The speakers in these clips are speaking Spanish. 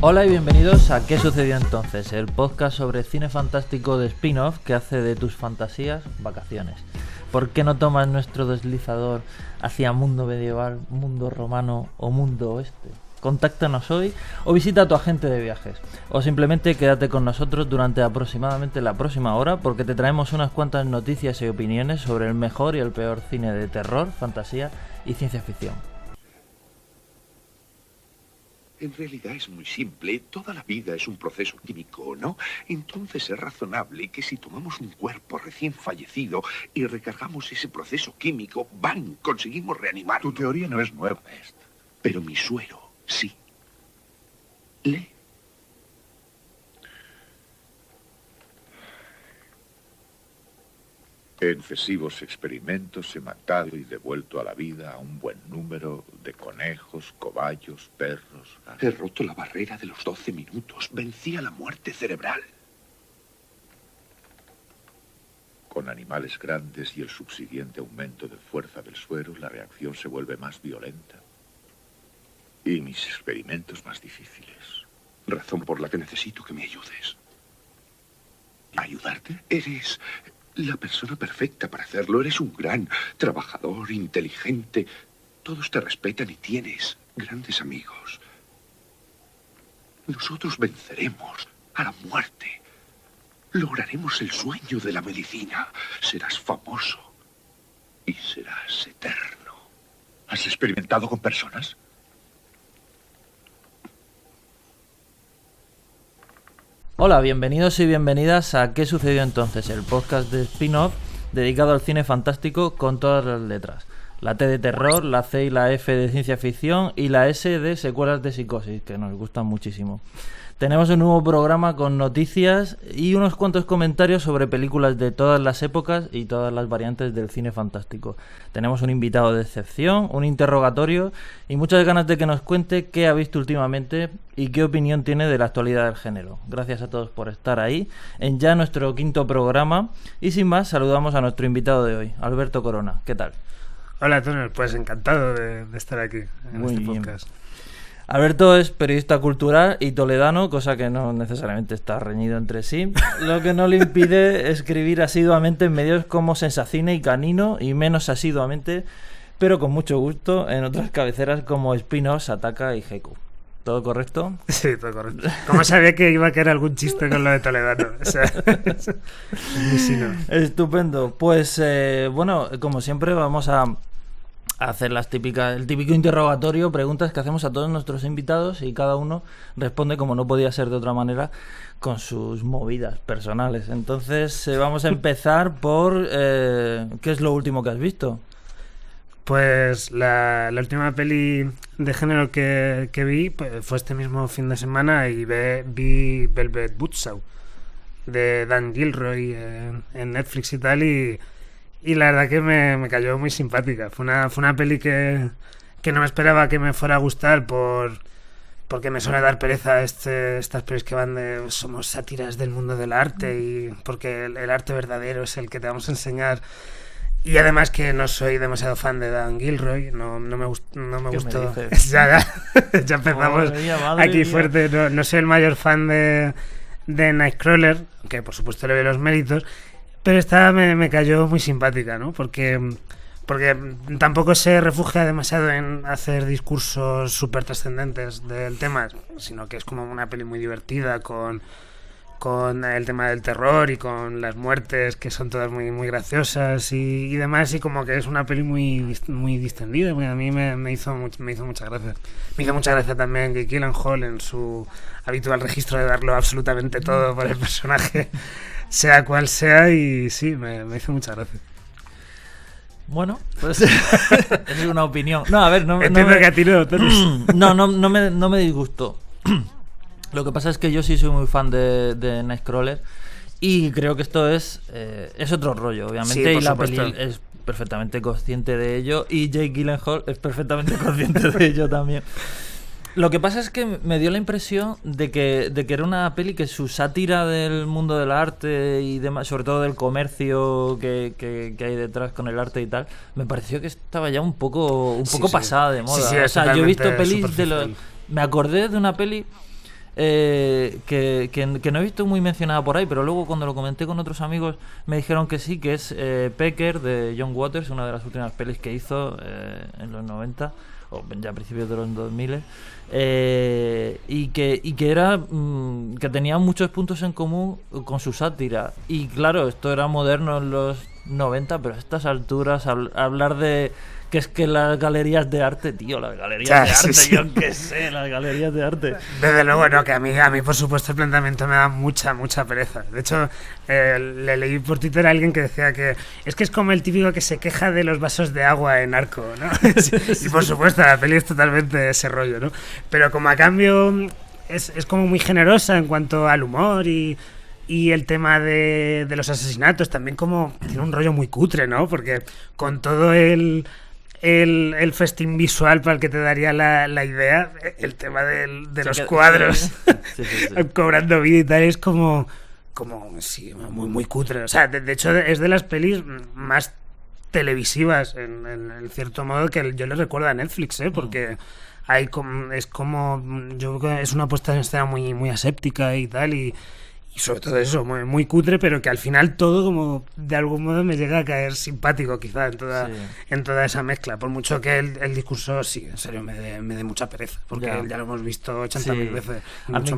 Hola y bienvenidos a ¿Qué sucedió entonces? El podcast sobre cine fantástico de spin-off que hace de tus fantasías vacaciones. ¿Por qué no tomas nuestro deslizador hacia mundo medieval, mundo romano o mundo oeste? Contáctanos hoy o visita a tu agente de viajes. O simplemente quédate con nosotros durante aproximadamente la próxima hora porque te traemos unas cuantas noticias y opiniones sobre el mejor y el peor cine de terror, fantasía y ciencia ficción. En realidad es muy simple. Toda la vida es un proceso químico, ¿no? Entonces es razonable que si tomamos un cuerpo recién fallecido y recargamos ese proceso químico, ¡bam!, conseguimos reanimarlo. Tu teoría no es nueva, esta. Pero mi suero, sí. Lee. En fesivos experimentos he matado y devuelto a la vida a un buen número de conejos, cobayos, perros... He roto la barrera de los 12 minutos. Vencí a la muerte cerebral. Con animales grandes y el subsiguiente aumento de fuerza del suero, la reacción se vuelve más violenta. Y mis experimentos más difíciles. Razón por la que necesito que me ayudes. ¿Ayudarte? Eres la persona perfecta para hacerlo. Eres un gran trabajador, inteligente. Todos te respetan y tienes grandes amigos. Nosotros venceremos a la muerte. Lograremos el sueño de la medicina. Serás famoso y serás eterno. ¿Has experimentado con personas? Hola, bienvenidos y bienvenidas a ¿Qué sucedió entonces? El podcast de spin-off dedicado al cine fantástico con todas las letras. La T de terror, la C y la F de ciencia ficción y la S de secuelas de psicosis, que nos gustan muchísimo. Tenemos un nuevo programa con noticias y unos cuantos comentarios sobre películas de todas las épocas y todas las variantes del cine fantástico. Tenemos un invitado de excepción, un interrogatorio y muchas ganas de que nos cuente qué ha visto últimamente y qué opinión tiene de la actualidad del género. Gracias a todos por estar ahí en ya nuestro quinto programa y sin más saludamos a nuestro invitado de hoy, Alberto Corona. ¿Qué tal? Hola, Túnel, pues encantado de estar aquí en Muy este bien. podcast. Alberto es periodista cultural y toledano, cosa que no necesariamente está reñido entre sí, lo que no le impide escribir asiduamente en medios como Sensacine y Canino y menos asiduamente, pero con mucho gusto, en otras cabeceras como Spin-off, Ataca y Geku. ¿Todo correcto? Sí, todo correcto. Como sabía que iba a caer algún chiste con lo de toledano. O sea, es muy sino. Estupendo. Pues bueno, como siempre vamos a hacer el típico interrogatorio, preguntas que hacemos a todos nuestros invitados y cada uno responde como no podía ser de otra manera con sus movidas personales. Entonces vamos a empezar por ¿qué es lo último que has visto? Pues la última peli de género que vi pues, fue este mismo fin de semana y vi Velvet Buzzsaw de Dan Gilroy en Netflix y tal y la verdad que me cayó muy simpática. Fue una peli que no me esperaba que me fuera a gustar porque me suele dar pereza estas pelis que van de somos sátiras del mundo del arte y porque el arte verdadero es el que te vamos a enseñar. Y además que no soy demasiado fan de Dan Gilroy, no me gustó. Ya empezamos aquí fuerte. No soy el mayor fan de Nightcrawler, que por supuesto le doy los méritos. Pero esta me cayó muy simpática, ¿no? Porque tampoco se refugia demasiado en hacer discursos súper trascendentes del tema, sino que es como una peli muy divertida con el tema del terror y con las muertes que son todas muy, muy graciosas y demás, y como que es una peli muy, muy distendida. A mí me hizo mucha gracia. Me hizo mucha gracia también que Gyllenhaal, en su habitual registro de darlo absolutamente todo por el personaje, sea cual sea, y sí, me hizo mucha gracia. Bueno, pues es una opinión. No, a ver, Entiendo que a ti no me disgustó. Lo que pasa es que yo sí soy muy fan de Nightcrawler y creo que esto es otro rollo, obviamente, sí, y la supuesto. peli es perfectamente consciente de ello y Jake Gyllenhaal es perfectamente consciente de ello también. Lo que pasa es que me dio la impresión de que era una peli que su sátira del mundo del arte y demás, sobre todo del comercio que hay detrás con el arte y tal, me pareció que estaba ya un poco Sí. pasada de moda. Sí, o sea, yo he visto pelis superficial. me acordé de una peli que no he visto muy mencionada por ahí, pero luego cuando lo comenté con otros amigos me dijeron que sí, que es Pecker de John Waters, una de las últimas pelis que hizo en los 90 o ya a principios de los 2000, y que era que tenía muchos puntos en común con su sátira. Y claro, esto era moderno en los 90, pero a estas alturas hablar de que es que las galerías de arte, tío, las galerías de arte, sí. yo qué sé, las galerías de arte. Desde luego, no, que a mí por supuesto el planteamiento me da mucha pereza. De hecho, le leí por Twitter a alguien que decía que es como el típico que se queja de los vasos de agua en Arco, ¿no? Y por supuesto, la peli es totalmente ese rollo, ¿no? Pero como a cambio es como muy generosa en cuanto al humor y el tema de los asesinatos, también como tiene un rollo muy cutre, ¿no? Porque con todo el festín visual para el que te daría la idea, el tema de los cuadros sí. Cobrando vida y tal, es como sí, muy cutre. O sea, de hecho es de las pelis más televisivas en cierto modo que yo le recuerdo a Netflix, porque es como yo creo que es una puesta en escena muy aséptica y tal, y sobre todo eso, muy cutre, pero que al final todo como de algún modo me llega a caer simpático quizá en toda esa mezcla, por mucho que el discurso sí, en serio, me dé mucha pereza, porque ya lo hemos visto 80.000 veces. A mí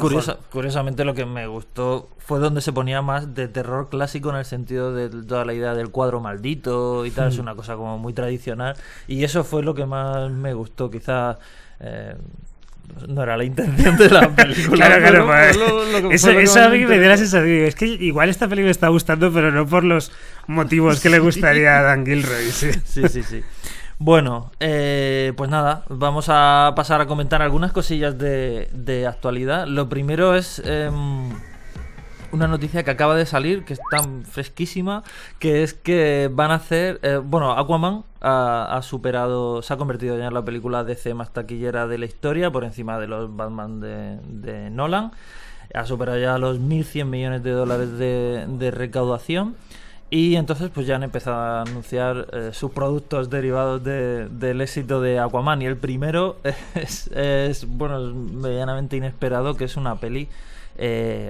curiosamente lo que me gustó fue donde se ponía más de terror clásico, en el sentido de toda la idea del cuadro maldito y tal, es una cosa como muy tradicional, y eso fue lo que más me gustó, quizá. No era la intención de la película. Claro, pues, eso a mí me dio la sensación. Es que igual esta película me está gustando, pero no por los motivos que le gustaría a Dan Gilroy. Sí. Bueno, pues nada, vamos a pasar a comentar algunas cosillas de actualidad. Lo primero es una noticia que acaba de salir, que es tan fresquísima, que es que van a hacer... Aquaman ha superado, se ha convertido ya en la película DC más taquillera de la historia, por encima de los Batman de Nolan. Ha superado ya los 1.100 millones de dólares de recaudación. Y entonces pues ya han empezado a anunciar sus productos derivados del éxito de Aquaman. Y el primero es medianamente inesperado, que es una peli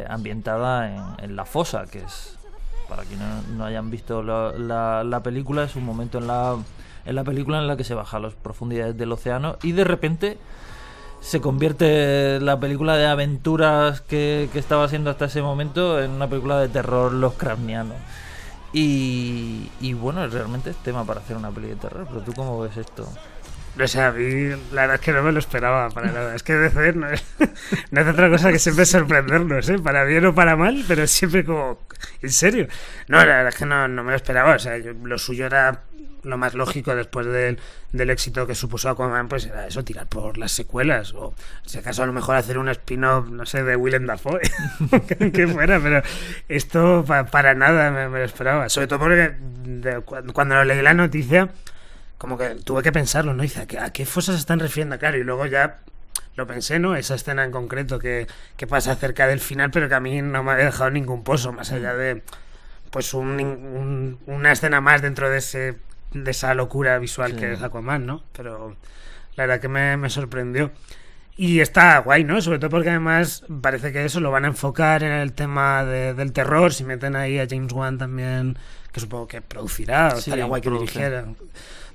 ambientada en la fosa, que es, para quienes no hayan visto la película, es un momento en la película en la que se baja a las profundidades del océano y de repente se convierte la película de aventuras que estaba siendo hasta ese momento en una película de terror lovecraftiano. Y bueno, realmente es tema para hacer una peli de terror, pero ¿tú cómo ves esto? O sea, a mí la verdad es que no me lo esperaba para nada. Es que DC no es otra cosa que siempre sorprendernos, para bien o para mal, pero siempre como... ¿En serio? No, la verdad es que no me lo esperaba. O sea, lo suyo era lo más lógico después del éxito que supuso Aquaman, pues era eso, tirar por las secuelas, o si acaso a lo mejor hacer un spin-off, no sé, de Willem Dafoe, que fuera, pero esto para nada me lo esperaba. Sobre todo porque cuando leí la noticia, como que tuve que pensarlo, ¿no? Dice, ¿a qué fosas se están refiriendo? Claro, y luego ya lo pensé, ¿no? Esa escena en concreto que pasa cerca del final, pero que a mí no me había dejado ningún pozo, más allá de pues una escena más dentro de esa locura visual que es Aquaman, ¿no? Pero la verdad que me sorprendió. Y está guay, ¿no? Sobre todo porque además parece que eso lo van a enfocar en el tema del terror. Si meten ahí a James Wan también, que supongo que producirá, o estaría guay que dirigiera.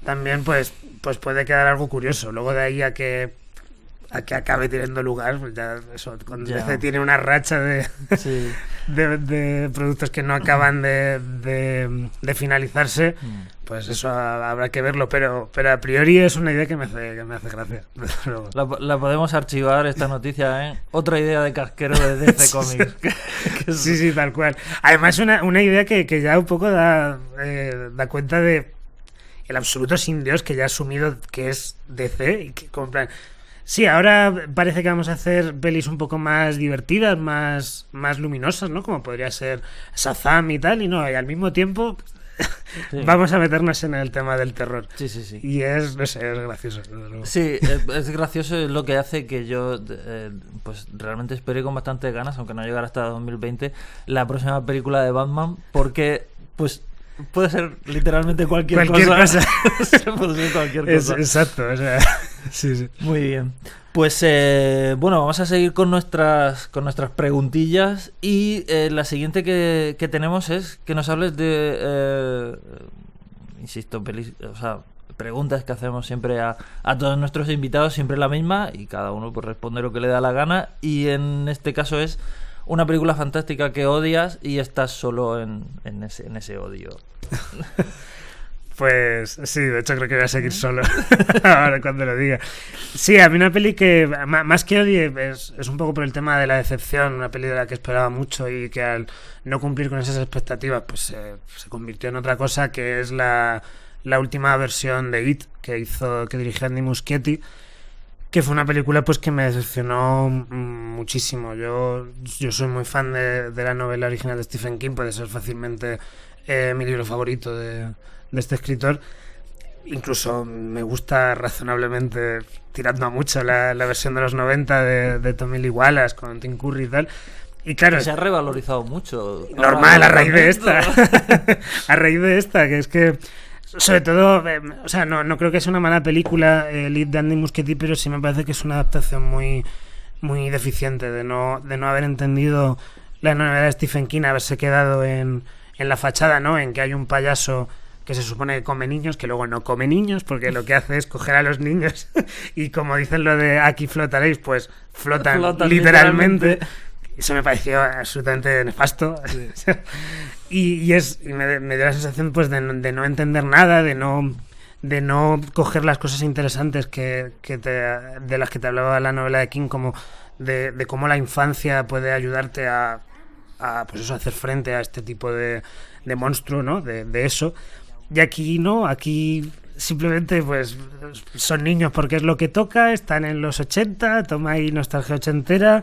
También pues puede quedar algo curioso. Luego de ahí a que acabe teniendo lugar, pues ya eso, cuando DC tiene una racha de productos que no acaban de finalizarse, pues eso habrá que verlo, pero a priori es una idea que me hace gracia. La podemos archivar, esta noticia, ¿eh? Otra idea de casquero de DC Comics. Sí, tal cual. Además una idea que ya un poco da cuenta de el absoluto sin Dios que ya ha asumido que es DC y que compran. Sí, ahora parece que vamos a hacer pelis un poco más divertidas, más luminosas, ¿no? Como podría ser Shazam y tal, y al mismo tiempo vamos a meternos en el tema del terror. Sí. Y es gracioso. Sí, es gracioso, es lo que hace que yo pues realmente espere con bastantes ganas, aunque no llegara hasta 2020, la próxima película de Batman, porque pues puede ser literalmente cualquier cosa. Puede ser cualquier cosa. Exacto, o sea... Sí. Muy bien. Pues bueno, vamos a seguir con nuestras preguntillas y la siguiente que tenemos es que nos hables de, insisto, preguntas que hacemos siempre a todos nuestros invitados, siempre la misma, y cada uno pues responde lo que le da la gana, y en este caso es una película fantástica que odias y estás solo en ese odio. Pues sí, de hecho creo que voy a seguir solo ahora cuando lo diga. Sí, a mí una peli que más que odie es un poco por el tema de la decepción, una peli de la que esperaba mucho y que al no cumplir con esas expectativas pues se convirtió en otra cosa, que es la última versión de It que dirigió Andy Muschietti, que fue una película pues que me decepcionó muchísimo. Yo soy muy fan de la novela original de Stephen King, puede ser fácilmente mi libro favorito de este escritor. Incluso me gusta razonablemente, tirando a mucho, la versión de los 90 de Tommy Lee Wallace con Tim Curry y tal. Y claro, se ha revalorizado mucho. Normal, a raíz de esta. A raíz de esta, que es que sobre todo, o sea, no creo que sea una mala película el It de Andy Muschietti, pero sí me parece que es una adaptación muy, muy deficiente de no haber entendido la novela de Stephen King, haberse quedado en la fachada, ¿no? En que hay un payaso que se supone que come niños, que luego no come niños, porque lo que hace es coger a los niños y, como dicen lo de aquí flotaréis, pues flotan literalmente. Eso me pareció absolutamente nefasto. Sí. y me dio la sensación pues de no entender nada, de no coger las cosas interesantes de las que te hablaba la novela de King, como de cómo la infancia puede ayudarte a pues eso, hacer frente a este tipo de monstruo, ¿no? De eso. Y aquí no, aquí simplemente pues son niños porque es lo que toca, están en los 80, toma ahí nostalgia ochentera.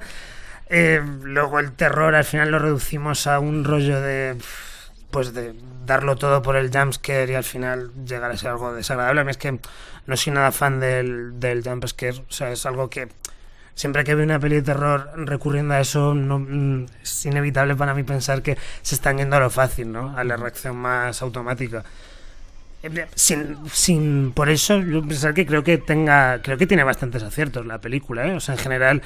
Luego el terror al final lo reducimos a un rollo de darlo todo por el jumpscare y al final llegar a ser algo desagradable. A mí es que no soy nada fan del jumpscare, o sea, es algo que siempre que veo una peli de terror recurriendo a eso, es inevitable para mí pensar que se están yendo a lo fácil, ¿no? A la reacción más automática. Sin por eso yo pensar que creo que tiene bastantes aciertos la película, ¿eh? O sea, en general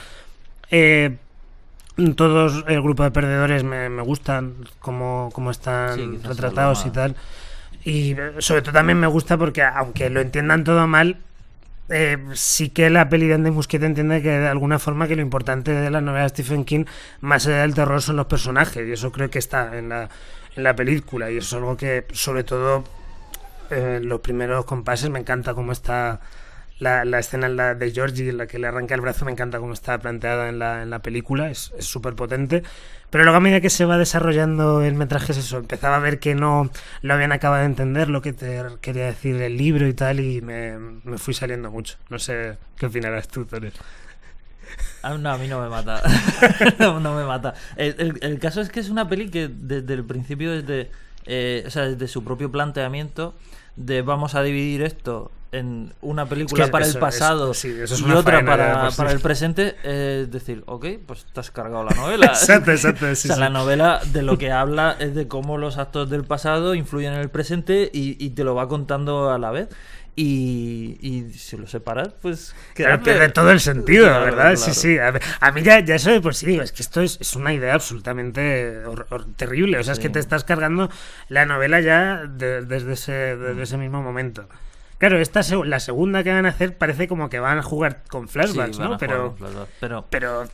todos el grupo de perdedores me gustan cómo están retratados y tal, y sobre todo también me gusta porque aunque lo entiendan todo mal, sí que la peli de Andy Muschietti entiende que de alguna forma que lo importante de la novela de Stephen King, más allá del terror, son los personajes, y eso creo que está en la película, y eso es algo que sobre todo los primeros compases me encanta cómo está la escena de Georgie en la que le arranca el brazo, me encanta cómo está planteada en la película, es súper potente. Pero luego a medida que se va desarrollando el metraje es eso, empezaba a ver que no lo habían acabado de entender lo que te quería decir el libro y tal, y me fui saliendo mucho. No sé qué opinarás tú, Torres. No, a mí no me mata. no me mata. El caso es que es una peli que desde el principio, desde su propio planteamiento de vamos a dividir esto en una película para el pasado y otra para el presente, es decir, ok, pues te has cargado la novela. Exacto, sí, o sea, la novela de lo que habla es de cómo los actos del pasado influyen en el presente y te lo va contando a la vez. Y si lo separas, pues claro, pierde todo el sentido, claro, ¿verdad? Claro. Sí. A mí ya eso de por sí digo, es que esto es una idea absolutamente terrible. O sea, es que te estás cargando la novela ya desde ese mismo momento. Claro, la segunda que van a hacer parece como que van a jugar con flashbacks, ¿no? Pero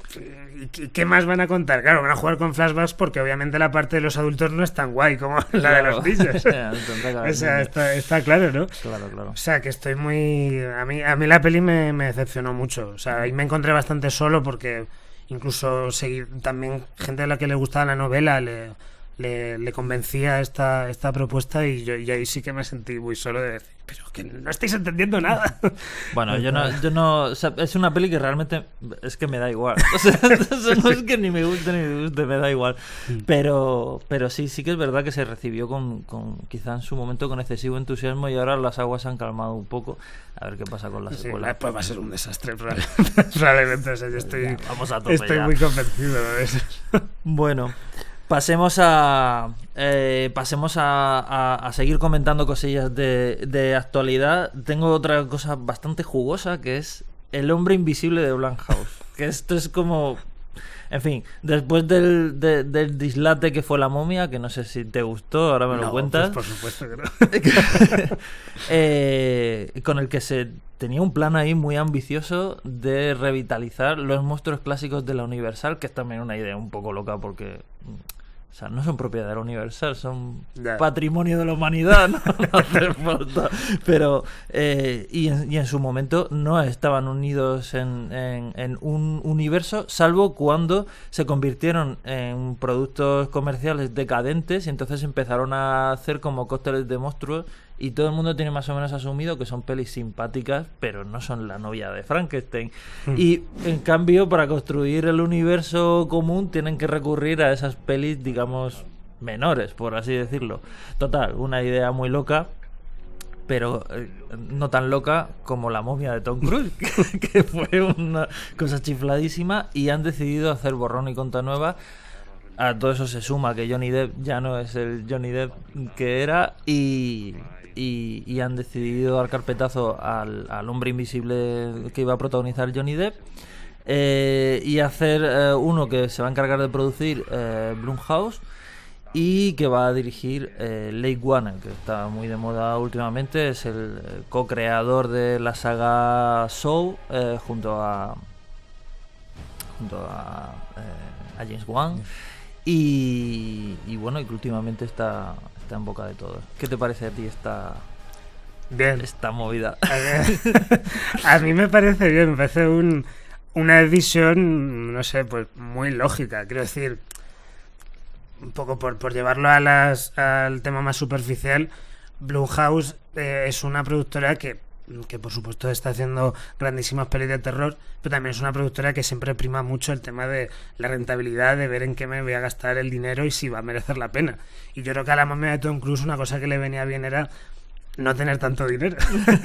¿qué más van a contar? Claro, van a jugar con flashbacks porque obviamente la parte de los adultos no es tan guay como la de los niños. O sea, está claro, ¿no? Claro. O sea, que estoy muy... A mí la peli me decepcionó mucho. O sea, ahí me encontré bastante solo porque incluso seguí también gente a la que le gustaba la novela le convencía esta propuesta y ahí sí que me sentí muy solo de decir, pero que no estáis entendiendo nada. Bueno, yo no, o sea, es una peli que realmente es que me da igual. O sea, no es que ni me guste, me da igual. Pero sí que es verdad que se recibió con quizá en su momento con excesivo entusiasmo y ahora las aguas se han calmado un poco. A ver qué pasa con la secuela. Pues va a ser un desastre probablemente. O sea, yo estoy muy convencido de eso. Bueno, Pasemos a seguir comentando cosillas de actualidad. Tengo otra cosa bastante jugosa, que es El hombre invisible de Blumhouse. Que esto es como... En fin, después del dislate que fue La momia, que no sé si te gustó, ahora me lo cuentas. Pues por supuesto que no. Con el que se tenía un plan ahí muy ambicioso de revitalizar los monstruos clásicos de la Universal, que es también una idea un poco loca porque... O sea, no son propiedad de la Universal, son patrimonio de la humanidad, no hace falta. Pero, y en su momento no estaban unidos en un universo, salvo cuando se convirtieron en productos comerciales decadentes y entonces empezaron a hacer como cócteles de monstruos. Y todo el mundo tiene más o menos asumido que son pelis simpáticas, pero no son la novia de Frankenstein. Y en cambio, para construir el universo común, tienen que recurrir a esas pelis, digamos, menores, por así decirlo. Total, una idea muy loca, pero no tan loca como La momia de Tom Cruise, que fue una cosa chifladísima, y han decidido hacer borrón y cuenta nueva. A todo eso se suma que Johnny Depp ya no es el Johnny Depp que era, y han decidido dar carpetazo al hombre invisible que iba a protagonizar Johnny Depp, y hacer uno que se va a encargar de producir Blumhouse y que va a dirigir Leigh Whannell, que está muy de moda últimamente. Es el co-creador de la saga Saw, junto a James Wan. Y bueno, y que últimamente está en boca de todos. ¿Qué te parece a ti esta movida? A mí me parece bien, me parece una decisión, no sé, pues muy lógica. Quiero decir, un poco por llevarlo al tema más superficial, Blumhouse es una productora que por supuesto está haciendo grandísimas pelis de terror, pero también es una productora que siempre prima mucho el tema de la rentabilidad, de ver en qué me voy a gastar el dinero y si va a merecer la pena. Y yo creo que a La momia de Tom Cruise una cosa que le venía bien era no tener tanto dinero.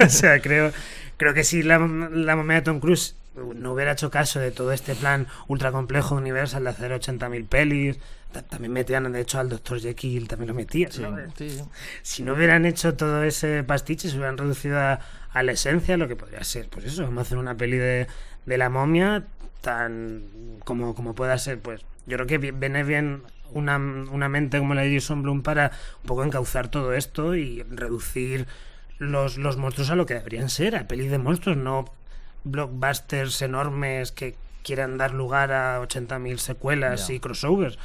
O sea, creo que si la momia de Tom Cruise no hubiera hecho caso de todo este plan ultra complejo de Universal de hacer 80.000 pelis, también metían, de hecho, al Dr. Jekyll, también lo metían, ¿no? Sí. Si no hubieran hecho todo ese pastiche, se hubieran reducido a la esencia, lo que podría ser, pues eso, vamos a hacer una peli de La momia tan como pueda ser. Pues yo creo que viene bien una mente como la de Jason Blum para un poco encauzar todo esto y reducir los monstruos a lo que deberían ser, a pelis de monstruos, no blockbusters enormes que quieran dar lugar a 80.000 secuelas y crossovers.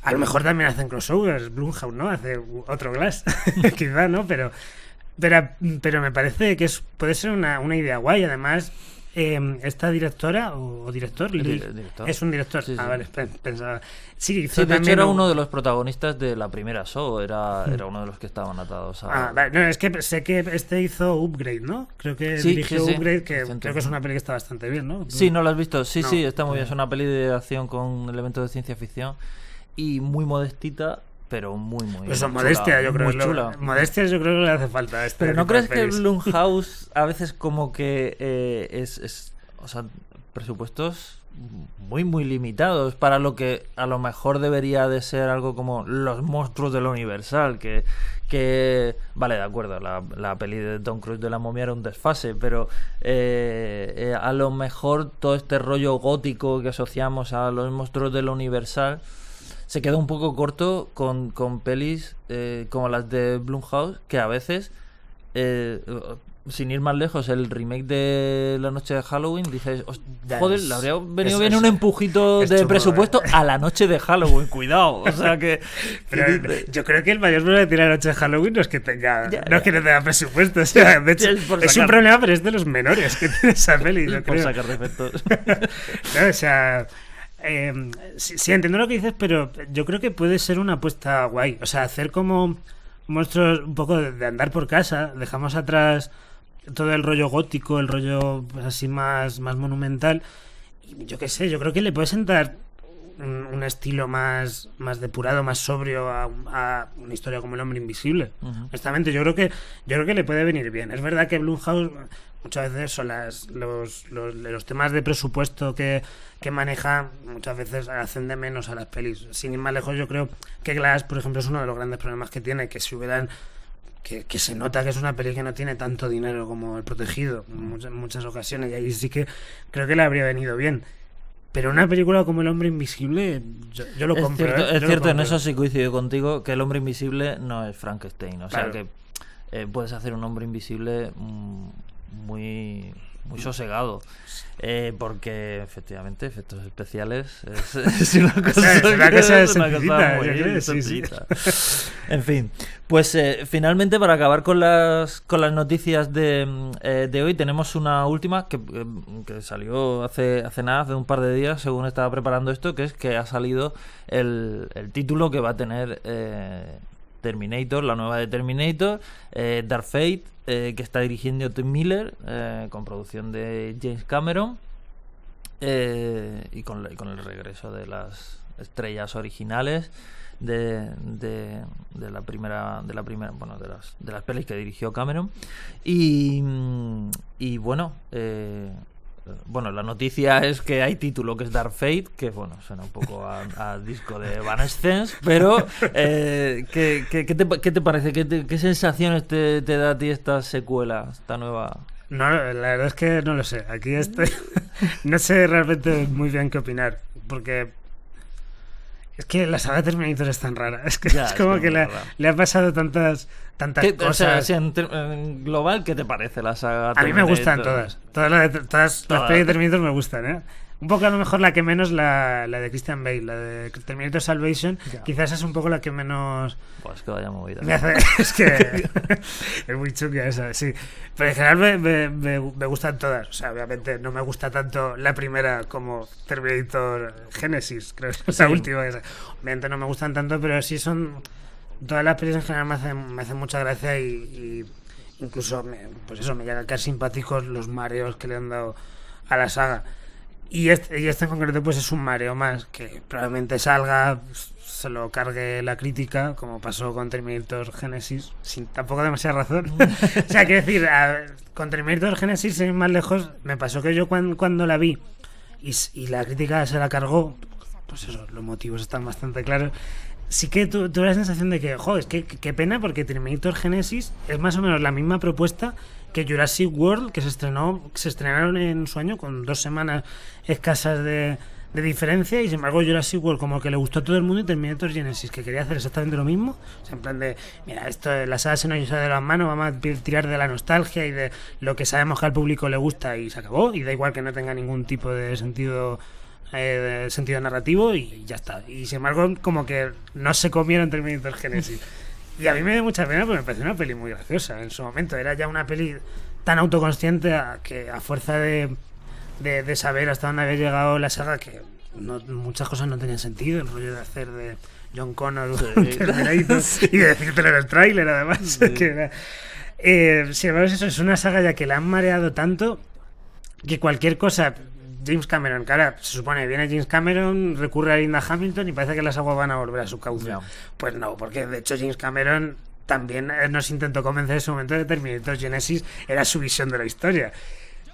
A lo mejor también hacen crossovers, Blumhouse, ¿no? Hace otro Glass, quizá, ¿no? Pero me parece que puede ser una idea guay. Además, esta directora o director, director, es un director. Sí. Vale, pensaba. Sí, hizo de hecho era uno de los protagonistas de la primera Saw, era uno de los que estaban atados a... Vale, no, es que sé que hizo Upgrade, ¿no? Creo que dirigió Upgrade, que creo que es una peli que está bastante bien, ¿no? Sí, ¿no lo has visto? Sí, no, sí, está muy bien. Es una peli de acción con elementos de ciencia ficción y muy modestita, pero muy eso, modestia, yo creo muy chula. Modestia yo creo que le hace falta a este. Pero ¿no crees que Blumhouse a veces como que es o sea, presupuestos muy muy limitados para lo que a lo mejor debería de ser algo como los monstruos de la Universal, que vale, de acuerdo, la peli de Tom Cruise de La momia era un desfase, pero a lo mejor todo este rollo gótico que asociamos a los monstruos de la Universal se queda un poco corto con pelis como las de Blumhouse, que a veces, sin ir más lejos, el remake de La noche de Halloween, dices, joder, le habría venido bien un empujito de chungo, presupuesto a La noche de Halloween, cuidado. O sea que... Pero yo creo que el mayor problema de tirar La noche de Halloween no es que tenga, no es que no tenga presupuesto. O sea, de hecho, es un problema, pero es de los menores que tiene esa peli, yo creo. Por sacar defectos. No, o sea... sí, entiendo lo que dices, pero yo creo que puede ser una apuesta guay. O sea, hacer como monstruos un poco de andar por casa. Dejamos atrás todo el rollo gótico, el rollo pues, así más monumental. Y yo qué sé, yo creo que le puede sentar un estilo más depurado, más sobrio a una historia como El Hombre Invisible. Honestamente, yo creo que le puede venir bien. Es verdad que Blumhouse muchas veces son los temas de presupuesto que maneja, muchas veces hacen de menos a las pelis. Sin ir más lejos, yo creo que Glass, por ejemplo, es uno de los grandes problemas que tiene, que si hubieran... Que se nota que es una peli que no tiene tanto dinero como El Protegido en muchas ocasiones, y ahí sí que creo que le habría venido bien. Pero una película como El Hombre Invisible, yo lo compro. Es cierto, en eso sí coincido contigo, que El Hombre Invisible no es Frankenstein. O sea, Claro. que puedes hacer un hombre invisible muy sosegado. Porque efectivamente efectos especiales es una cosa, Es una cosa es una sencillita, cosa muy yo creo, sí, sencillita. En fin, pues finalmente, para acabar con las noticias de hoy, tenemos una última que salió hace nada, hace un par de días, según estaba preparando esto, que es que ha salido el título que va a tener Terminator, la nueva de Terminator, Dark Fate, que está dirigiendo Tim Miller, con producción de James Cameron, y con el regreso de las estrellas originales de la primera, bueno, de las pelis que dirigió Cameron. Y bueno, la noticia es que hay título, que es Dark Fate, que bueno, suena un poco a disco de Evanescence, pero ¿qué te parece? ¿Qué sensaciones te da a ti esta secuela, esta nueva? No, la verdad es que no lo sé. Aquí no sé realmente muy bien qué opinar, porque es que la saga Terminator es tan rara. Es que Ya, es como es que muy le rara. ha pasado tantas O cosas. sea, si en global, ¿qué te parece la saga A mí me gustan Terminator? todas las pelis de Terminator me gustan, ¿eh? Un poco a lo mejor la que menos la de Christian Bale, la de Terminator Salvation, Ya. quizás es un poco la que menos Pues que vaya movida. me hace... Es que es muy chunga esa, sí. Pero en general me gustan todas. O sea, obviamente no me gusta tanto la primera como Terminator Genesis, creo que es la Sí. última. Obviamente no me gustan tanto, pero sí son... Todas las pelis en general me hacen mucha gracia y incluso pues eso, me llega a caer simpáticos los mareos que le han dado a la saga. Y este en concreto pues es un mareo más, que probablemente salga, se lo cargue la crítica, como pasó con Terminator Genesis, sin tampoco demasiada razón. O sea, quiero decir, con Terminator Genesis, sin ir más lejos, me pasó que yo cuando la vi y la crítica se la cargó, pues eso, los motivos están bastante claros. Sí que tuve la sensación de que, joder, es que qué pena, porque Terminator Genesis es más o menos la misma propuesta que Jurassic World, que se estrenaron en su año con 2 semanas escasas de diferencia, y sin embargo Jurassic World como que le gustó a todo el mundo, y Terminator Genesis, que quería hacer exactamente lo mismo. O sea, en plan de, mira, esto, la saga se nos sale de las manos, vamos a tirar de la nostalgia y de lo que sabemos que al público le gusta, y se acabó, y da igual que no tenga ningún tipo de sentido narrativo, y ya está. Y sin embargo como que no se comieron Terminator Genesis. Y a mí me dio mucha pena, porque me pareció una peli muy graciosa en su momento. Era ya una peli tan autoconsciente que a fuerza de saber hasta dónde había llegado la saga, que muchas cosas no tenían sentido. El rollo de hacer de John Connor un Terminator y de decírtelo en el tráiler, además. Sí. Que era, sin embargo, eso es una saga ya que la han mareado tanto que cualquier cosa... James Cameron, que ahora se supone que viene James Cameron, recurre a Linda Hamilton y parece que las aguas van a volver a su cauce. No. Pues no, porque de hecho James Cameron también nos intentó convencer en su momento de Terminator Genesis era su visión de la historia.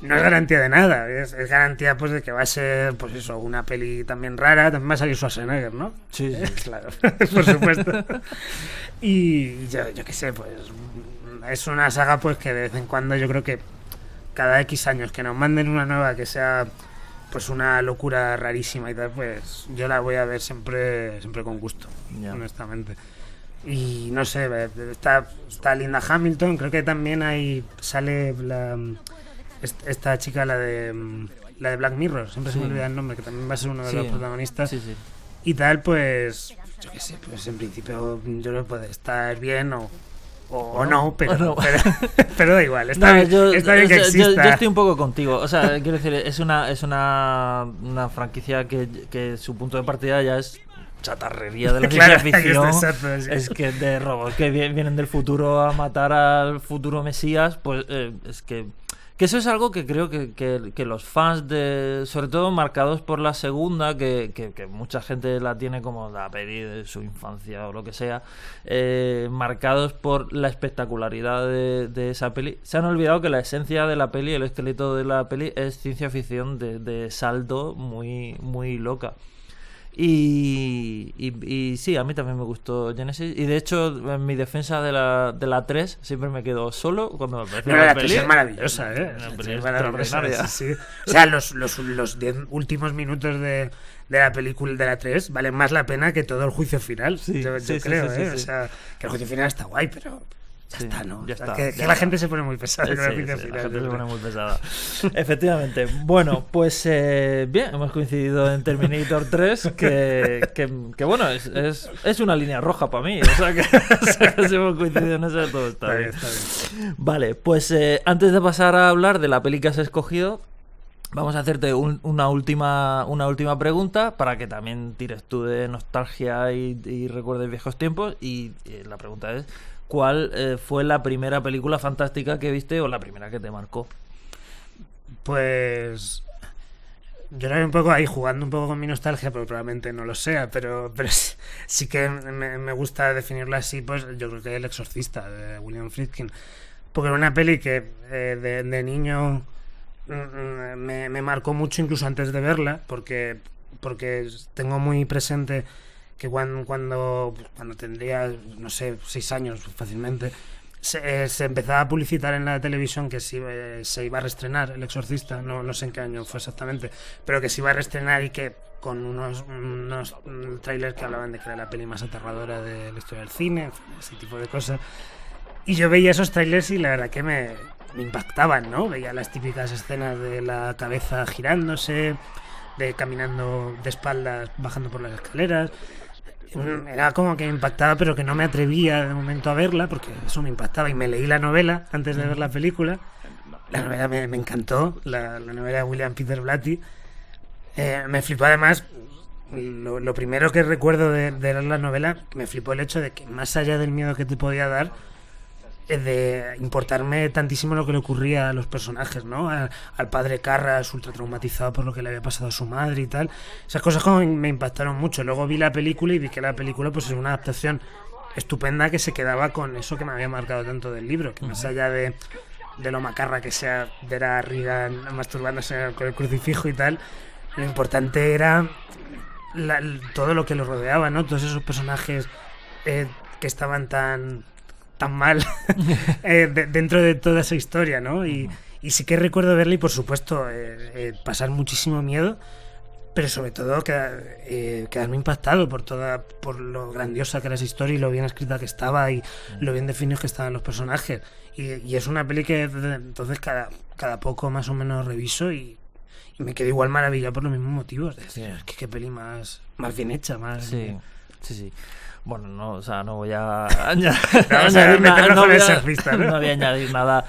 No es garantía de nada, es garantía pues de que va a ser, pues eso, una peli también rara. También va a salir Schwarzenegger, ¿no? Sí, sí. Claro, por supuesto. Y yo qué sé, pues es una saga pues que de vez en cuando, yo creo que cada X años que nos manden una nueva que sea pues una locura rarísima y tal, pues yo la voy a ver siempre con gusto, Ya. honestamente. Y no sé, está Linda Hamilton, creo que también sale esta chica, la de Black Mirror, siempre se me Sí. olvida el nombre, que también va a ser uno de Sí. los protagonistas. Sí, sí. Y tal, pues yo qué sé, pues en principio yo creo que puede estar bien o no, pero da igual, está bien que exista. Yo estoy un poco contigo. O sea, quiero decir, es una franquicia que su punto de partida ya es chatarrería de la Claro, ciencia ficción. exacto, sí. Es que de robots que vienen del futuro a matar al futuro Mesías, pues es que Que eso es algo que creo que los fans, sobre todo marcados por la segunda, que mucha gente la tiene como la peli de su infancia o lo que sea, marcados por la espectacularidad de esa peli, se han olvidado que la esencia de la peli, el esqueleto de la peli, es ciencia ficción de saldo muy, muy loca. Y sí, a mí también me gustó Genesis. Y de hecho, en mi defensa de la 3 siempre me quedo solo cuando me aparece la peli. 3 es maravillosa, ¿eh? La peli Es es maravillosa, extraordinaria. sí. O sea, los 10 últimos minutos de la película de la 3 valen más la pena que todo el juicio final. Sí, yo sí, creo, sí, ¿eh? sí. O sea, que el juicio final está guay, pero... Ya Sí, está, ¿no? ya O sea, está, que ya la está. gente se pone muy pesada con el juicio Sí, final. la gente yo se creo. pone muy pesada. Efectivamente. Bueno, pues bien, hemos coincidido en Terminator 3, que bueno, es una línea roja para mí. O sea que si hemos coincidido en eso, todo está bien. Está bien. Vale, pues antes de pasar a hablar de la peli que has escogido, vamos a hacerte una última pregunta para que también tires tú de nostalgia y recuerdes viejos tiempos. Y la pregunta es, ¿cuál fue la primera película fantástica que viste o la primera que te marcó? Pues yo era un poco ahí jugando un poco con mi nostalgia, pero probablemente no lo sea, pero sí que me gusta definirla así, pues yo creo que El Exorcista de William Friedkin, porque era una peli que de niño me marcó mucho incluso antes de verla, porque tengo muy presente que cuando tendría, no sé, 6 años fácilmente, se empezaba a publicitar en la televisión que se iba a reestrenar El Exorcista, no sé en qué año fue exactamente, pero que se iba a reestrenar y que con unos trailers que hablaban de que era la peli más aterradora de la historia del cine, en fin, ese tipo de cosas. Y yo veía esos trailers y la verdad que me impactaban, ¿no? Veía las típicas escenas de la cabeza girándose, de caminando de espaldas, bajando por las escaleras. Era como que me impactaba, pero que no me atrevía de momento a verla, porque eso me impactaba. Y me leí la novela antes de ver la película. La novela me encantó, la novela de William Peter Blatty. Me flipó además, lo primero que recuerdo de leer la novela, me flipó el hecho de que más allá del miedo que te podía dar, de importarme tantísimo lo que le ocurría a los personajes, ¿no? Al padre Carras, ultra traumatizado por lo que le había pasado a su madre y tal. Esas cosas como me impactaron mucho. Luego vi la película y vi que la película pues es una adaptación estupenda que se quedaba con eso que me había marcado tanto del libro, que más allá de lo macarra que sea ver a Regan masturbándose con el crucifijo y tal, lo importante era todo lo que lo rodeaba, ¿no? Todos esos personajes que estaban tan mal dentro de toda esa historia, ¿no? Y sí que recuerdo verla y por supuesto pasar muchísimo miedo, pero sobre todo quedarme impactado por lo grandiosa que era esa historia y lo bien escrita que estaba y lo bien definidos que estaban los personajes. Y es una peli que entonces cada poco más o menos reviso y me quedo igual maravillado por los mismos motivos. Es decir, es que qué peli más bien hecha, más... Sí. Bueno, no voy a añadir no voy a añadir nada.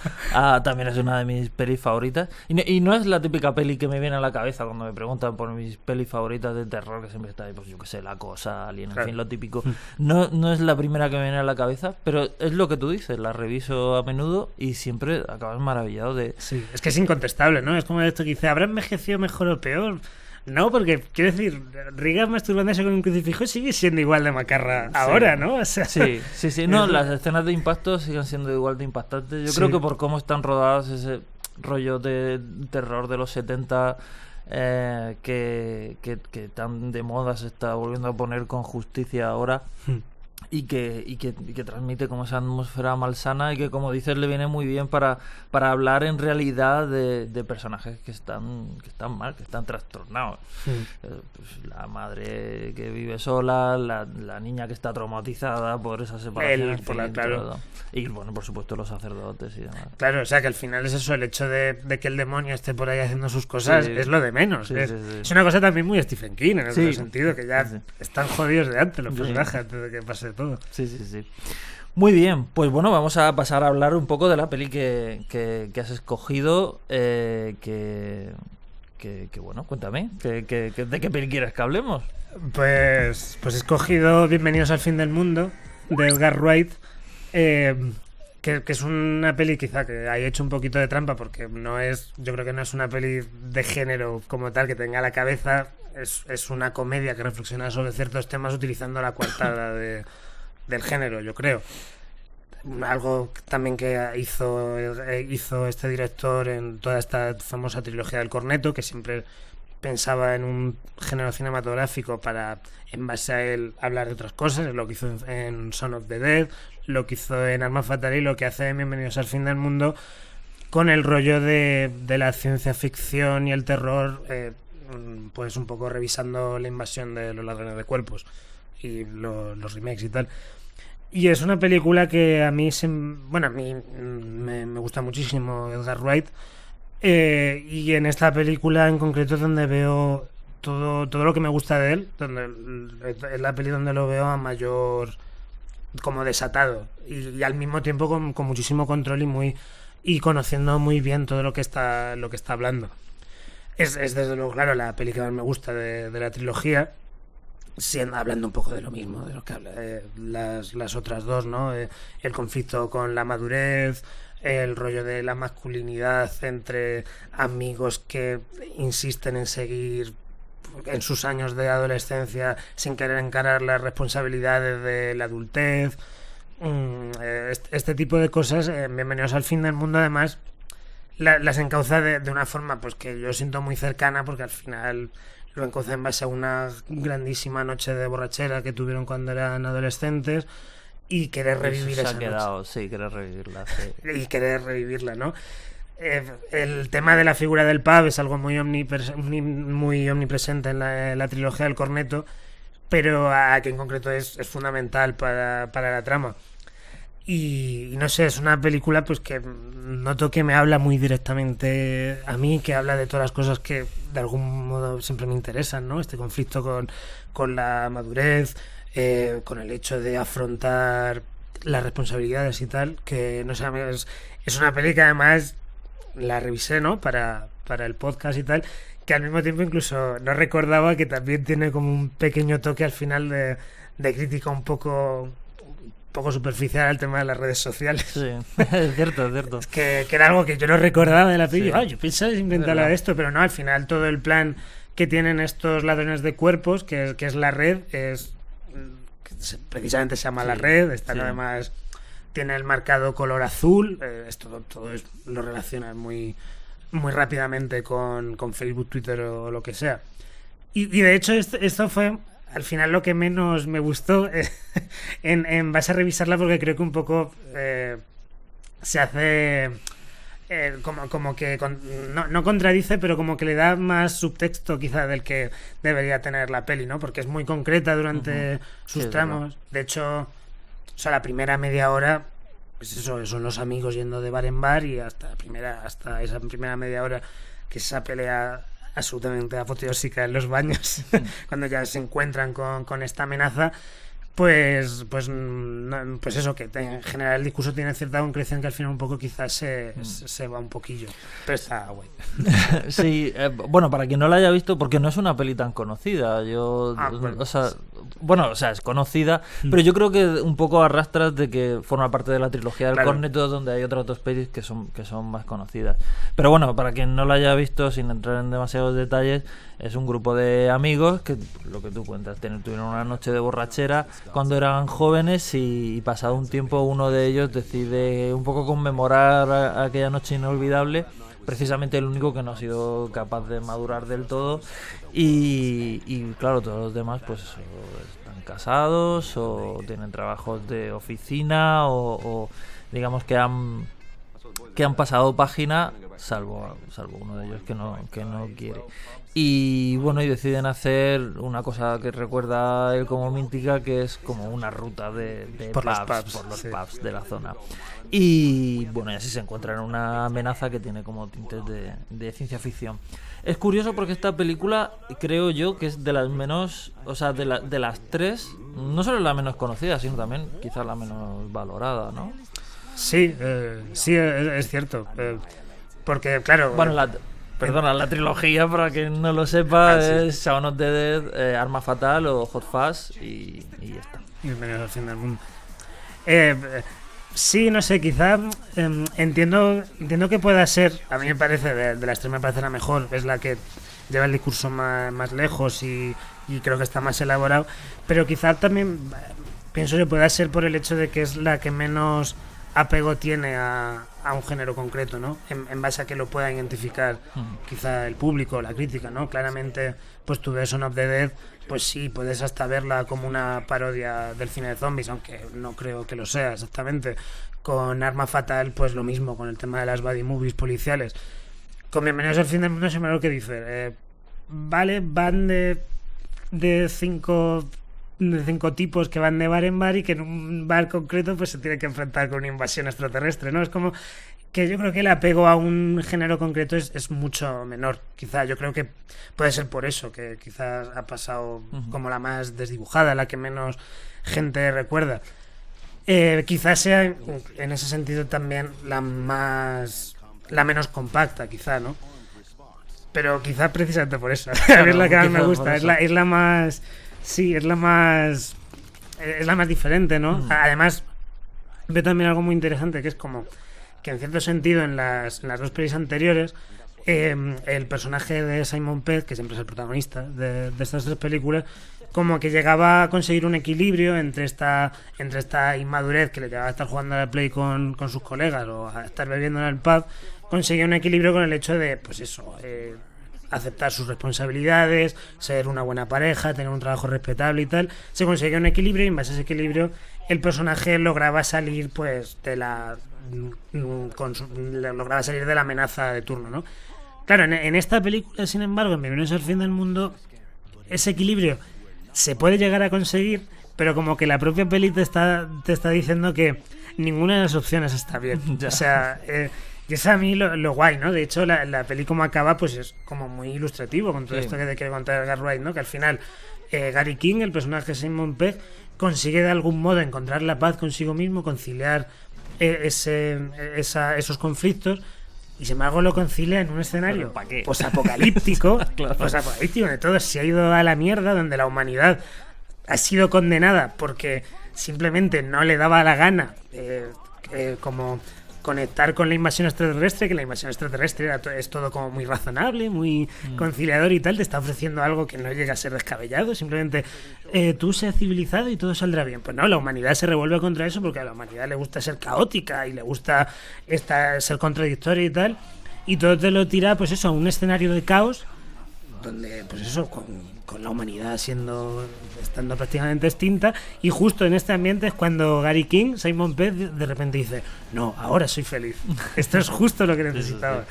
También es una de mis pelis favoritas. Y no es la típica peli que me viene a la cabeza cuando me preguntan por mis pelis favoritas de terror, que siempre está ahí, pues yo que sé, La Cosa, Alien, en fin, lo típico. No es la primera que me viene a la cabeza, pero es lo que tú dices, la reviso a menudo y siempre acabas maravillado de... Sí, es que es incontestable, ¿no? Es como esto que dice, ¿habrá envejecido mejor o peor? No, porque quiero decir, Regan masturbándose con un crucifijo sigue siendo igual de macarra ahora, ¿no? O sea, sí. No, las escenas de impacto siguen siendo igual de impactantes. Yo creo que por cómo están rodadas, ese rollo de terror de los 70 que tan de moda se está volviendo a poner con justicia ahora. Y que transmite como esa atmósfera malsana y que, como dices, le viene muy bien para hablar en realidad de personajes que están mal, que están trastornados. Pues la madre que vive sola, la niña que está traumatizada por esa separación. Claro. Y bueno, por supuesto, los sacerdotes y demás. Claro, o sea que al final es eso, el hecho de que el demonio esté por ahí haciendo sus cosas es lo de menos. Es una cosa también muy Stephen King en ese sentido, que ya están jodidos de antes los personajes antes de que pase todo. Sí. Muy bien, pues bueno, vamos a pasar a hablar un poco de la peli que has escogido. Que bueno, cuéntame, ¿de qué peli quieres que hablemos? Pues he escogido Bienvenidos al fin del mundo, de Edgar Wright. que es una peli quizá que haya hecho un poquito de trampa, porque yo creo que no es una peli de género como tal que tenga la cabeza, es una comedia que reflexiona sobre ciertos temas utilizando la coartada del género, yo creo. Algo también que hizo este director en toda esta famosa trilogía del Corneto, que siempre pensaba en un género cinematográfico para, en base a él, hablar de otras cosas. Lo que hizo en Son of the Dead, lo que hizo en Arma Fatal y lo que hace en Bienvenidos al Fin del Mundo, con el rollo de la ciencia ficción y el terror, pues un poco revisando la invasión de los ladrones de cuerpos y los remakes y tal. Y es una película que a mí me gusta muchísimo Edgar Wright, y en esta película en concreto es donde veo todo lo que me gusta de él, es la peli donde lo veo a mayor, como desatado y al mismo tiempo con muchísimo control y conociendo muy bien todo lo que está hablando. Es desde luego, claro, la peli que más me gusta de la trilogía, hablando un poco de lo mismo, de lo que habla las otras dos, ¿no? El conflicto con la madurez, el rollo de la masculinidad entre amigos que insisten en seguir en sus años de adolescencia sin querer encarar las responsabilidades de la adultez. Este tipo de cosas, Bienvenidos al Fin del Mundo, además, las encauza de una forma pues que yo siento muy cercana, porque al final lo encauza en base a una grandísima noche de borrachera que tuvieron cuando eran adolescentes y querer revivir esa noche. Sí, querer revivirla. Sí. Y querer revivirla, ¿no? El tema de la figura del pub es algo muy omnipresente en la trilogía del Corneto, pero que en concreto es fundamental para la trama. Y no sé, es una película pues que noto que me habla muy directamente a mí, que habla de todas las cosas que de algún modo siempre me interesan, ¿no? Este conflicto con la madurez, con el hecho de afrontar las responsabilidades y tal, que no sé, es una peli que además la revisé, ¿no? Para el podcast y tal, que al mismo tiempo incluso no recordaba que también tiene como un pequeño toque al final de crítica un poco superficial al tema de las redes sociales. Sí, es cierto, es cierto. Es que era algo que yo no recordaba de la peli. Sí. Yo pensaba simplemente hablar de esto, pero no, al final todo el plan que tienen estos ladrones de cuerpos, que es la red, precisamente se llama La Red, esta que además tiene el marcado color azul, todo lo relaciona muy, muy rápidamente con Facebook, Twitter o lo que sea. Y de hecho esto fue al final lo que menos me gustó en base a revisarla, porque creo que un poco se hace como que no contradice, pero como que le da más subtexto quizá del que debería tener la peli, ¿no? Porque es muy concreta durante sus tramos. De hecho, o sea, la primera media hora, pues eso, son los amigos yendo de bar en bar, y hasta esa primera media hora, que es esa pelea absolutamente apoteósica en los baños, cuando ya se encuentran con esta amenaza, pues eso, que en general el discurso tiene cierta concreción que al final un poco quizás se va un poquillo, pero está guay. Sí, bueno, para quien no la haya visto, porque no es una peli tan conocida, bueno, es conocida, pero yo creo que un poco arrastras de que forma parte de la trilogía del Corneto, donde hay otras dos pelis que son más conocidas. Pero bueno, para quien no la haya visto, sin entrar en demasiados detalles, es un grupo de amigos que, lo que tú cuentas, tuvieron una noche de borrachera cuando eran jóvenes, y pasado un tiempo uno de ellos decide un poco conmemorar aquella noche inolvidable, precisamente el único que no ha sido capaz de madurar del todo, y claro, todos los demás pues están casados o tienen trabajos de oficina o digamos que han pasado página, salvo uno de ellos que no quiere. Y bueno, y deciden hacer una cosa que recuerda a él como mítica, que es como una ruta de por pubs, los pubs de la zona. Y bueno, y así se encuentran en una amenaza que tiene como tintes de ciencia ficción. Es curioso porque esta película, creo yo, que es de las menos, o sea, de las tres, no solo la menos conocida, sino también quizás la menos valorada, ¿no? Sí, es cierto. Porque, claro... Bueno, la trilogía, para quien no lo sepa, es Shaun of the Dead, Arma Fatal o Hot Fuzz, y ya está. Bienvenidos al Fin del Mundo. Sí, no sé, quizá entiendo que pueda ser, a mí me parece, de las tres me parece la mejor, es la que lleva el discurso más lejos y creo que está más elaborado, pero quizá también pienso que pueda ser por el hecho de que es la que menos apego tiene a un género concreto, ¿no? En base a que lo pueda identificar quizá el público, la crítica, ¿no? Claramente, pues tú ves Shaun of the Dead, pues sí, puedes hasta verla como una parodia del cine de zombies, aunque no creo que lo sea exactamente. Con Arma Fatal, pues lo mismo, con el tema de las buddy movies policiales. Con Bienvenidos al Fin del Mundo se me lo que dice. Vale, van de cinco tipos que van de bar en bar y que en un bar concreto pues se tienen que enfrentar con una invasión extraterrestre, ¿no? Es como que yo creo que el apego a un género concreto es mucho menor. Quizá yo creo que puede ser por eso, que quizás ha pasado como la más desdibujada, la que menos gente recuerda. Quizás sea en ese sentido también la menos compacta, quizá, ¿no? Pero quizá precisamente por eso. Claro, es la que más me gusta, es la más... Sí, es la más diferente, ¿no? Además, veo también algo muy interesante, que es como que en cierto sentido en las dos pelis anteriores el personaje de Simon Pegg, que siempre es el protagonista de estas tres películas, como que llegaba a conseguir un equilibrio entre esta inmadurez que le llevaba a estar jugando a la Play con sus colegas o a estar bebiendo en el pub, conseguía un equilibrio con el hecho de, pues eso, aceptar sus responsabilidades, ser una buena pareja, tener un trabajo respetable y tal. Se conseguía un equilibrio y en base a ese equilibrio el personaje lograba salir pues lograba salir de la amenaza de turno, ¿no? Claro, en esta película, sin embargo, en Bienvenidos al Fin del Mundo, ese equilibrio se puede llegar a conseguir, pero como que la propia peli te está diciendo que ninguna de las opciones está bien. O sea, y es a mí lo guay, ¿no? De hecho, la peli como acaba, pues es como muy ilustrativo con todo esto que te quiere contar Edgar Wright, ¿no? Que al final Gary King, el personaje de Simon Pegg, consigue de algún modo encontrar la paz consigo mismo, conciliar esos conflictos, y sin embargo lo concilia en un escenario posapocalíptico, Claro. Posapocalíptico, donde todo se ha ido a la mierda, donde la humanidad ha sido condenada porque simplemente no le daba la gana como conectar con la invasión extraterrestre, que la invasión extraterrestre es todo como muy razonable, muy conciliador y tal, te está ofreciendo algo que no llega a ser descabellado, simplemente tú seas civilizado y todo saldrá bien. Pues no, la humanidad se revuelve contra eso porque a la humanidad le gusta ser caótica y le gusta ser contradictoria y tal, y todo te lo tira, pues eso, a un escenario de caos donde, pues eso, con la humanidad estando prácticamente extinta, y justo en este ambiente es cuando Gary King, Simon Pegg, de repente dice, no, ahora soy feliz. Esto es justo lo que necesitaba.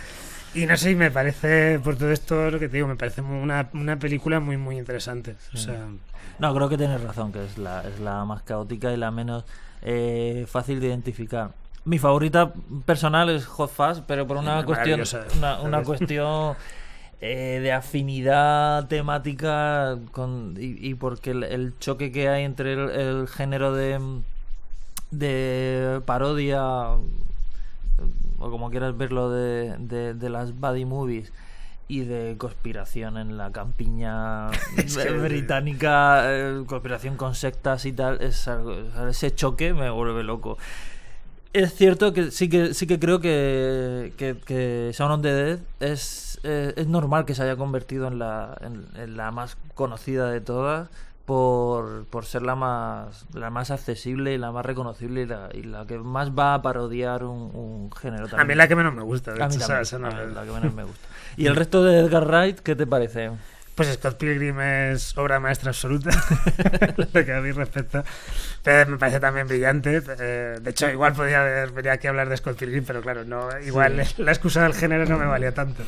Y no sé, me parece, por todo esto, lo que te digo, me parece una película muy, muy interesante. O sea... No, creo que tienes razón, que es la más caótica y la menos fácil de identificar. Mi favorita personal es Hot Fuzz, pero por una cuestión de afinidad temática y porque el choque que hay entre el género de parodia, o como quieras verlo, de las buddy movies y de conspiración en la campiña británica, conspiración con sectas y tal, ese choque me vuelve loco. Es cierto que sí que creo que Shaun of the Dead es normal que se haya convertido en la más conocida de todas por ser la más accesible y la más reconocible y la que más va a parodiar un género también. A mí la que menos me gusta, de a mí hecho, también, la que menos me gusta. ¿Y el resto de Edgar Wright, qué te parece? Pues Scott Pilgrim es obra maestra absoluta, lo que a mí respecta. Pero me parece también brillante. De hecho, igual podría aquí hablar de Scott Pilgrim, pero claro, no, igual sí. La excusa del género no me valía tanto.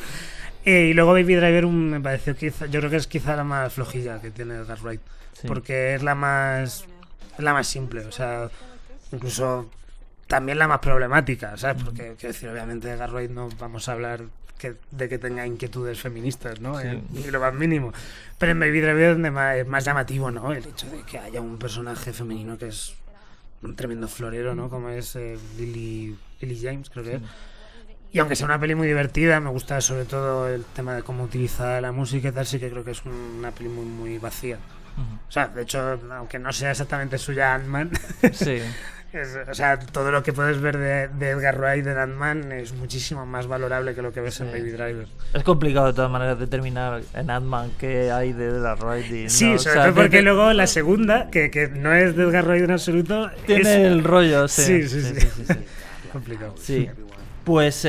Y luego Baby Driver me pareció yo creo que es quizá la más flojilla que tiene Edgar Wright, sí. Porque es la más simple, o sea, incluso también la más problemática, ¿sabes? Porque, quiero decir, obviamente Edgar Wright no vamos a hablar de que tenga inquietudes feministas, ¿no? Sí. Ni lo más mínimo. Pero en Baby Driver es donde es más llamativo, ¿no? El hecho de que haya un personaje femenino que es un tremendo florero, ¿no? Como es Lily James, creo que es. Y aunque sea una peli muy divertida, me gusta sobre todo el tema de cómo utiliza la música y tal, sí que creo que es una peli muy, muy vacía. O sea, de hecho, aunque no sea exactamente suya Ant-Man, sí. O sea, todo lo que puedes ver de Edgar Wright en Ant-Man es muchísimo más valorable que lo que ves en Baby Driver. Es complicado de todas maneras determinar en Ant-Man qué hay de Edgar Wright. Y sí, no, sobre todo porque luego la segunda, que no es de Edgar Wright en absoluto, tiene el rollo, sí. Complicado. Sí. Pues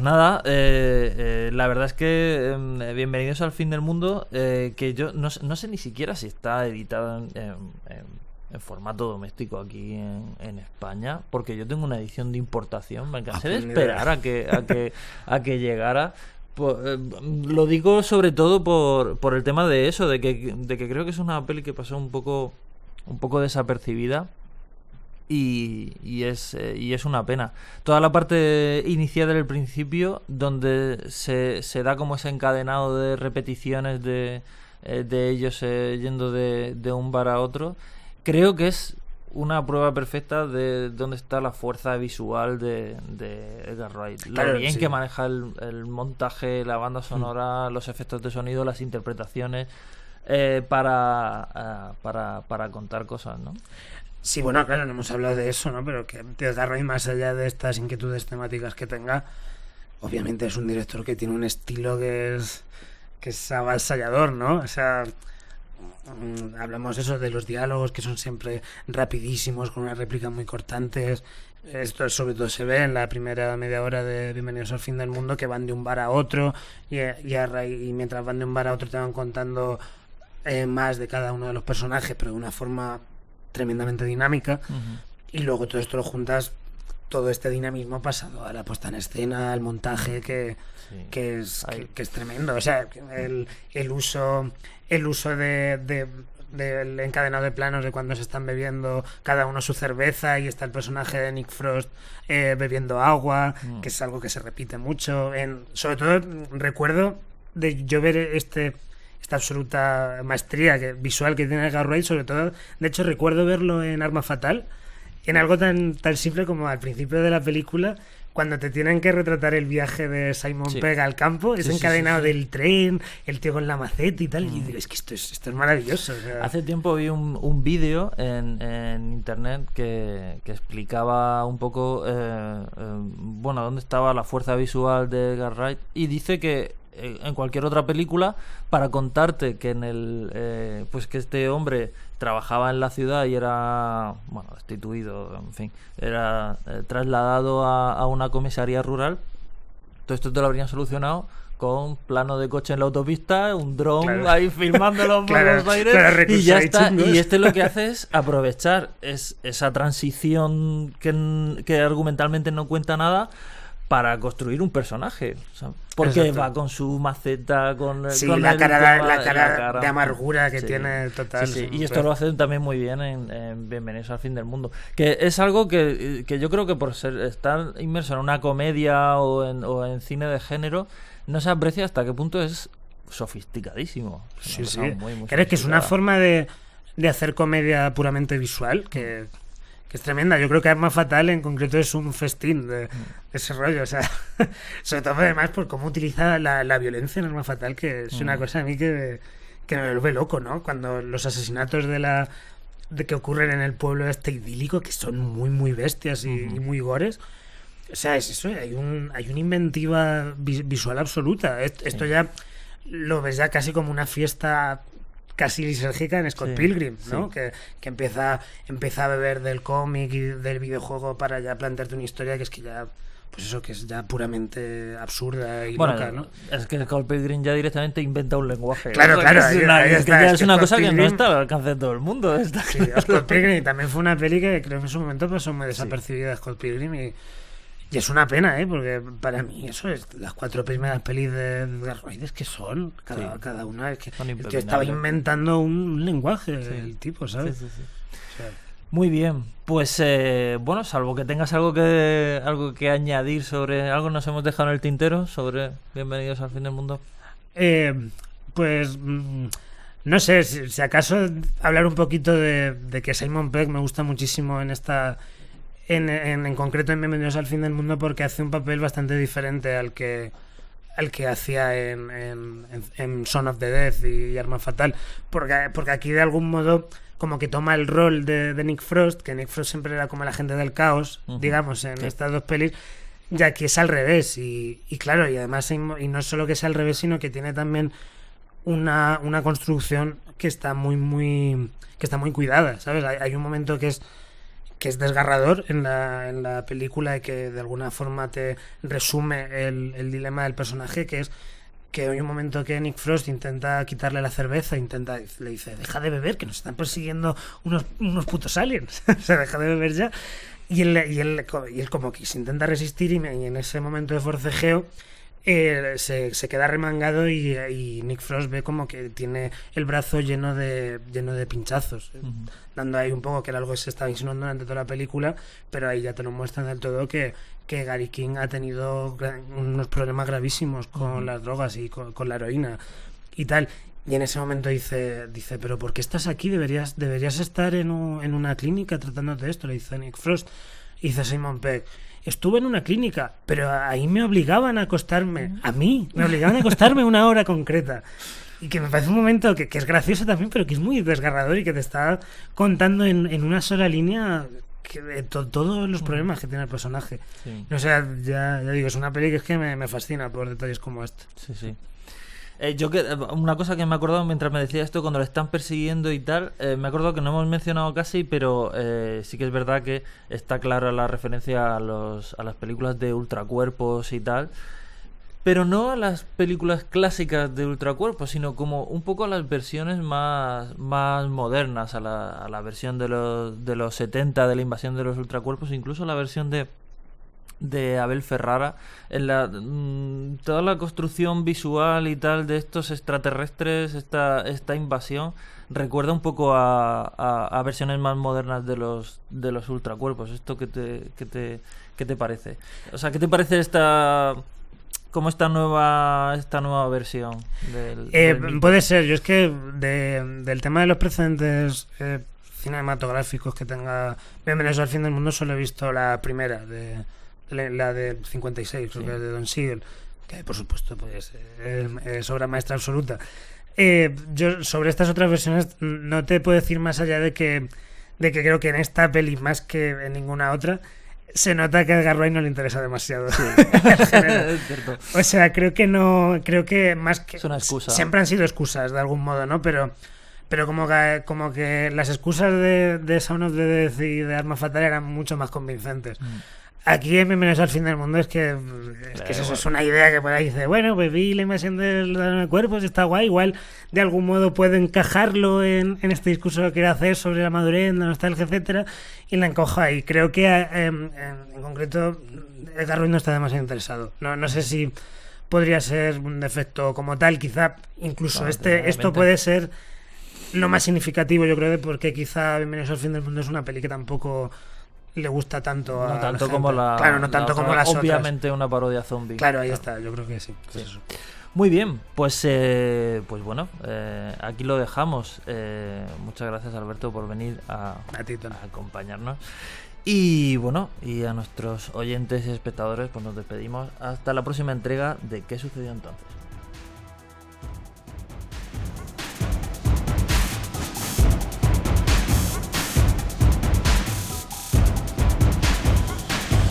nada, la verdad es que bienvenidos al fin del mundo, que yo no sé ni siquiera si está editado en formato doméstico aquí en España, porque yo tengo una edición de importación, me cansé de esperar a que llegara. Lo digo sobre todo por el tema de eso, de que creo que es una peli que pasó un poco desapercibida. Y es una pena. Toda la parte inicial del principio, donde se da como ese encadenado de repeticiones de ellos yendo de un bar a otro, creo que es una prueba perfecta de dónde está la fuerza visual de Edgar Wright. Lo bien que maneja el montaje, la banda sonora, los efectos de sonido, las interpretaciones para contar cosas, ¿no? Sí, bueno, claro, no hemos hablado de eso, ¿no? Pero que Edgar Wright, más allá de estas inquietudes temáticas que tenga, obviamente es un director que tiene un estilo que es avasallador, ¿no? O sea, hablamos eso de los diálogos que son siempre rapidísimos, con unas réplicas muy cortantes. Esto sobre todo se ve en la primera media hora de Bienvenidos al fin del mundo, que van de un bar a otro y mientras van de un bar a otro te van contando más de cada uno de los personajes, pero de una forma tremendamente dinámica. Y luego todo esto lo juntas, todo este dinamismo pasado a la puesta en escena, al montaje que es tremendo. O sea, el uso del encadenado de planos de cuando se están bebiendo cada uno su cerveza y está el personaje de Nick Frost bebiendo agua, que es algo que se repite mucho. Sobre todo recuerdo de yo ver esta absoluta maestría visual que tiene Edgar Wright, sobre todo, de hecho recuerdo verlo en Arma Fatal, en algo tan simple como al principio de la película, cuando te tienen que retratar el viaje de Simon Pegg al campo, ese encadenado del tren, el tío con la maceta y tal, y digo, es que esto es maravilloso. O sea. Hace tiempo vi un vídeo en internet que explicaba un poco dónde estaba la fuerza visual de Edgar Wright, y dice que en cualquier otra película, para contarte que que este hombre trabajaba en la ciudad y era destituido, en fin, era trasladado a una comisaría rural, todo esto te lo habrían solucionado con plano de coche en la autopista, un dron ahí filmándolo por los aires, y ya está. Y lo que hace es aprovechar esa transición que argumentalmente no cuenta nada para construir un personaje, o sea, porque exacto, va con su maceta, con la cara de amargura que tiene total. Y esto lo hacen también muy bien en Bienvenidos al fin del mundo, que es algo que yo creo que por estar inmerso en una comedia o en cine de género no se aprecia hasta qué punto es sofisticadísimo. ¿Crees que es una forma de hacer comedia puramente visual que es tremenda? Yo creo que Arma Fatal en concreto es un festín de ese rollo, o sea, sobre todo además por cómo utiliza la violencia en Arma Fatal, que es una cosa a mí que me vuelve loco, ¿no? Cuando los asesinatos de que ocurren en el pueblo este idílico, que son muy muy bestias y muy gores, o sea, es eso, hay una inventiva visual absoluta. Esto ya lo ves ya casi como una fiesta casi lisérgica en Scott Pilgrim, ¿no? Que empieza a beber del cómic y del videojuego para ya plantearte una historia que es que ya, pues eso, que es ya puramente absurda y loca, ¿no? Es que Scott Pilgrim ya directamente inventa un lenguaje. Claro, es una cosa que no está al alcance de todo el mundo. Sí, Scott Pilgrim también fue una peli que creo que en su momento pasó muy desapercibida, Scott Pilgrim, y es una pena, porque para mí eso es las 4 primeras pelis de Edgar Wright, es que son cada una, es que el tío estaba inventando un lenguaje, el tipo, ¿sabes? Sí. O sea, muy bien, pues salvo que tengas algo que añadir sobre algo nos hemos dejado en el tintero sobre Bienvenidos al fin del mundo. Pues no sé, si acaso hablar un poquito de que Simon Pegg me gusta muchísimo en concreto en Bienvenidos al fin del mundo, porque hace un papel bastante diferente al que al que hacía en Son of the Dead y Arma Fatal, porque aquí de algún modo como que toma el rol de Nick Frost, que Nick Frost siempre era como el agente del caos, digamos, en estas dos pelis, ya que es al revés, y claro, y además, y no solo que sea al revés, sino que tiene también una construcción que está muy cuidada, ¿sabes? Hay un momento que es desgarrador en la película y que de alguna forma te resume el dilema del personaje, que es que hay un momento que Nick Frost intenta quitarle la cerveza, le dice, deja de beber, que nos están persiguiendo unos putos aliens, o sea, deja de beber ya, y él como que se intenta resistir, y en ese momento de forcejeo se queda remangado, y Nick Frost ve como que tiene el brazo lleno de pinchazos, dando ahí un poco que era algo que se estaba insinuando durante toda la película, pero ahí ya te lo muestran del todo que Gary King ha tenido unos problemas gravísimos con las drogas y con la heroína y tal, y en ese momento dice, pero ¿por qué estás aquí? Deberías estar en una clínica tratándote de esto, le dice Nick Frost. Y dice Simon Pegg, estuve en una clínica, pero ahí me obligaban a acostarme, me obligaban a acostarme una hora concreta. Y que me parece un momento que es gracioso también, pero que es muy desgarrador, y que te está contando en una sola línea todos los problemas que tiene el personaje. Sí. O sea, ya digo, es una peli que es que me fascina por detalles como este. Sí, sí. Una cosa que me he acordado mientras me decía esto, cuando lo están persiguiendo y tal, me he acordado que no hemos mencionado casi, pero sí que es verdad que está clara la referencia a las películas de ultracuerpos y tal, pero no a las películas clásicas de ultracuerpos, sino como un poco a las versiones más modernas, a la versión de los 70 de la invasión de los ultracuerpos, incluso la versión de Abel Ferrara, en toda la construcción visual y tal de estos extraterrestres, esta invasión recuerda un poco a versiones más modernas de los ultracuerpos. ¿Esto qué te parece? O sea, ¿qué te parece esta nueva versión del puede ser? Yo es que del tema de los precedentes cinematográficos que tenga Bienvenidos al fin del mundo solo he visto la primera, la del 56, creo que es de Don Siegel, que por supuesto pues es obra maestra absoluta. Yo sobre estas otras versiones no te puedo decir más allá de que creo que en esta peli, más que en ninguna otra, se nota que a Edgar Wright no le interesa demasiado. Sí. Es cierto. O sea, creo que más que... Es una excusa. Siempre han sido excusas de algún modo, ¿no? Pero como que las excusas de Sound of the Dead y de Arma Fatal eran mucho más convincentes. Aquí en Bienvenidos al fin del mundo es que eso es una idea que por ahí dice, bueno, pues vi la invasión de cuerpos, está guay, igual de algún modo puedo encajarlo en este discurso que quiero hacer sobre la madurez, la nostalgia, etcétera, y la encojo ahí. Creo que en concreto Edgar Wright no está demasiado interesado. No sé si podría ser un defecto como tal, quizá incluso esto puede ser lo más significativo, yo creo, de por qué quizá Bienvenidos al fin del mundo es una peli que tampoco le gusta tanto a no tanto la como la claro, no tanto como las obviamente otras. Una parodia zombie. Claro, ahí está, yo creo que sí. Sí. Eso. Muy bien, pues bueno, aquí lo dejamos. Muchas gracias, Alberto, por venir a acompañarnos. Y bueno, y a nuestros oyentes y espectadores, pues nos despedimos hasta la próxima entrega de ¿Qué sucedió entonces?